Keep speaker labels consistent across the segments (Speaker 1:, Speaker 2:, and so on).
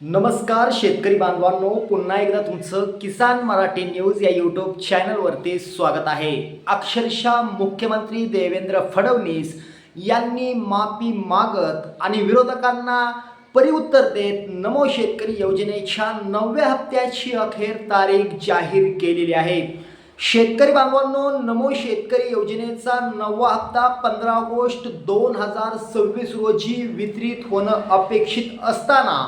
Speaker 1: नमस्कार शेतकरी बांधवांनो, पुन्हा एकदा तुमचं किसान मराठी न्यूज या यूट्यूब चॅनलवरती स्वागत आहे। अक्षरशः मुख्यमंत्री देवेंद्र फडणवीस यांनी माफी मागत आणि विरोधकांना परिउत्तर देत नमो शेतकरी योजनेच्या 9व्या हप्त्याची अखेर तारीख जाहीर केलेली आहे। शेतकरी बांधवांनो, नमो शेतकरी योजनेचा 9वा हप्ता 15 ऑगस्ट 2026 रोजी वितरित होणं अपेक्षित असताना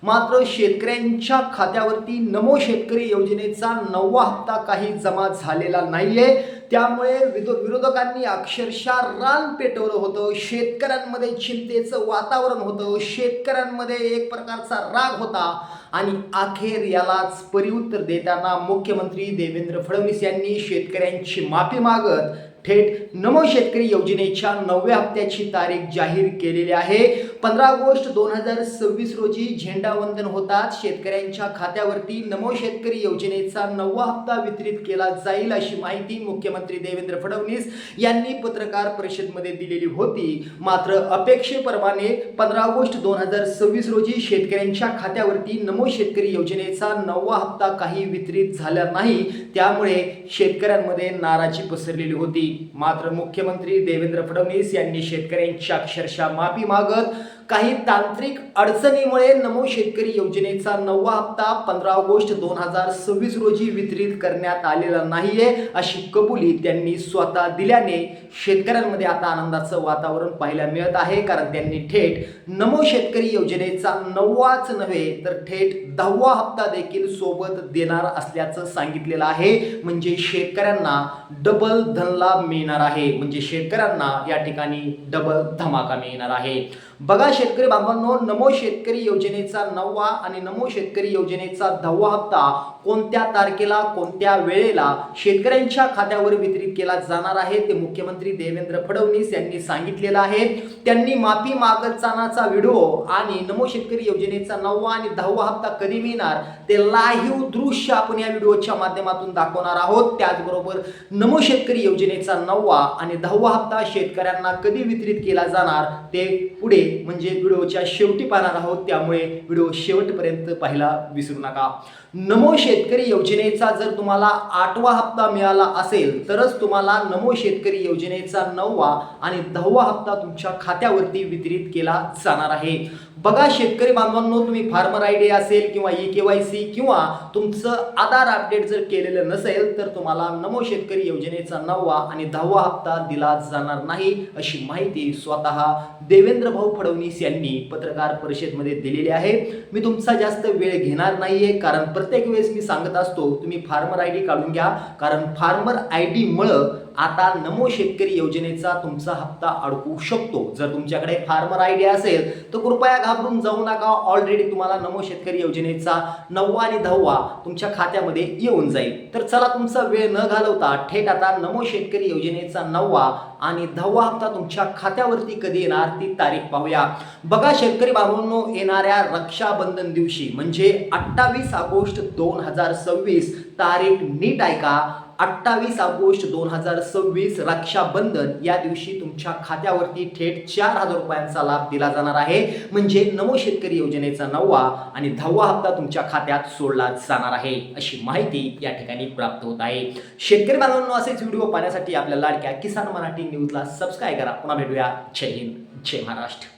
Speaker 1: मात्र शेतकऱ्यांच्या खात्यावरती नमो शेतकरी योजनेचा 9वा हप्ता काही जमा झालेला नाहीये। त्यामुळे विरोधकांनी अक्षरशः रान पेटवलं होतं। शेतकऱ्यांमध्ये चिंतेचं वातावरण होतं, शेतकऱ्यांमध्ये एक प्रकारचा राग होता आणि अखेर यालाच परिउत्तर देताना मुख्यमंत्री देवेंद्र फडणवीस यांनी शेतकऱ्यांची माफी मागत थेट नमो शेतकरी योजनेच्या 9व्या हप्त्याची तारीख जाहीर केलेली आहे। 15 ऑगस्ट 2026 रोजी झेंडावंदन होताच शेतकऱ्यांच्या खात्यावरती नमो शेतकरी योजनेचा 9वा हप्ता वितरित केला जाईल अशी माहिती मुख्यमंत्री देवेंद्र फडणवीस यांनी पत्रकार परिषदेमध्ये दिलेली होती। मात्र अपेक्षेप्रमाणे 15 ऑगस्ट 2026 रोजी शेतकऱ्यांच्या खात्यावरती नमो शेतकरी योजनेचा 9वा हप्ता काही वितरित झाला नाही। त्यामुळे शेतकऱ्यांमध्ये नाराजी पसरलेली होती। मात्र मुख्यमंत्री देवेंद्र फडणवीस यांनी शेतकऱ्यांची अक्षरशः माफी मागत काही तांत्रिक अडचणीमुळे नमो शेतकरी योजनेचा 9वा हप्ता 15 ऑगस्ट 2026 रोजी वितरित करण्यात आलेला नाहीये अशी कबुली त्यांनी स्वतः दिल्याने शेतकऱ्यांमध्ये आता आनंदाचं वातावरण पाहायला मिळत आहे। कारण त्यांनी थेट नमो शेतकरी योजनेचा 9वाच नव्हे तर थेट 10वा हप्ता देखील सोबत देणार असल्याचं सांगितलेलं आहे। म्हणजे शेतकऱ्यांना डबल धनलाभ मिळणार आहे, म्हणजे शेतकऱ्यांना या ठिकाणी डबल धमाका मिळणार आहे। बघा शेतकरी बांधवांनो, नमो शेतकरी योजनेचा 9वा आणि नमो शेतकरी योजनेचा 10वा हप्ता कोणत्या तारखेला कोणत्या वेळेला शेतकऱ्यांच्या खात्यावर वितरित केला जाणार आहे ते मुख्यमंत्री देवेंद्र फडणवीस यांनी सांगितलेलं आहे। त्यांनी माफी मागतानाचा व्हिडिओ आणि नमो शेतकरी योजनेचा 9वा आणि 10वा हप्ता कधी मिळणार ते लाईव्ह दृश्य आपण या व्हिडिओच्या माध्यमातून दाखवणार आहोत। त्याचबरोबर नमो शेतकरी योजनेचा 9वा आणि 10वा हप्ता शेतकऱ्यांना कधी वितरित केला जाणार ते पुढे म्हणजे व्हिडिओच्या शेवटी पाहणार आहोत। त्यामुळे व्हिडिओ शेवटपर्यंत पाहायला विसरू नका। नमो शेतकरी योजनेचा जर तुम्हाला 8वा हप्ता मिळाला असेल तरच तुम्हाला नमो शेतकरी योजनेचा 9वा आणि 10वा हप्ता तुमच्या खात्यावरती वितरित केला जाणार आहे। बघा शेतकरी बांधवांनो, तुम्ही फार्मर आयडी असेल किंवा ई-केवायसी किंवा तुमचं आधार अपडेट जर केलेलं नसेल तर तुम्हाला नमो शेतकरी योजनेचा 9वा आणि 10वा हप्ता दिला जाणार नाही अशी माहिती स्वतः देवेंद्र भाऊ फडणवीस यांनी पत्रकार परिषदेमध्ये दिलेली आहे। मी तुमचा जास्त वेळ घेणार नाहीये, कारण प्रत्येक वेळेस मी सांगत असतो तुम्ही फार्मर आयडी काढून घ्या, कारण फार्मर आयडी मुळे आता नमो शेतकरी योजनेचा तुमचा हप्ता अडकू शकतो। जर तुमच्याकडे फार्मर आयडी असेल तर कृपया घाबरून जाऊ नका, ऑलरेडी तुम्हाला नमो शेतकरी योजनेचा 9वा आणि 10वा तुमच्या खात्यामध्ये येऊन जाईल। तर चला तुमचा वेळ न घालवता थेट आता नमो शेतकरी योजनेचा 9वा आणि 10वा हप्ता तुमच्या खात्यावरती कधी येणार ती तारीख पाहूया। बघा शेतकरी बांधवांनो, येणाऱ्या रक्षाबंधन दिवशी म्हणजे 28 ऑगस्ट 2026 तारीख नीट ऐका, 28 ऑगस्ट 2026 रक्षाबंधन या दिवशी तुमच्या खात्यावरती थेट 4000 रुपयांचा लाभ दिला जाणार आहे। म्हणजे नमो शेतकरी योजनेचा 9वा आणि 10वा हप्ता तुमच्या खात्यात सोडला जाणार आहे अशी माहिती या ठिकाणी प्राप्त होत आहे। शेतकरी बांधवांनो, असेच व्हिडिओ पाहण्यासाठी आपल्या लाडक्या किसान मराठी न्यूजला सबस्क्राइब करा। पुन्हा भेटूया। जय हिंद, जय महाराष्ट्र।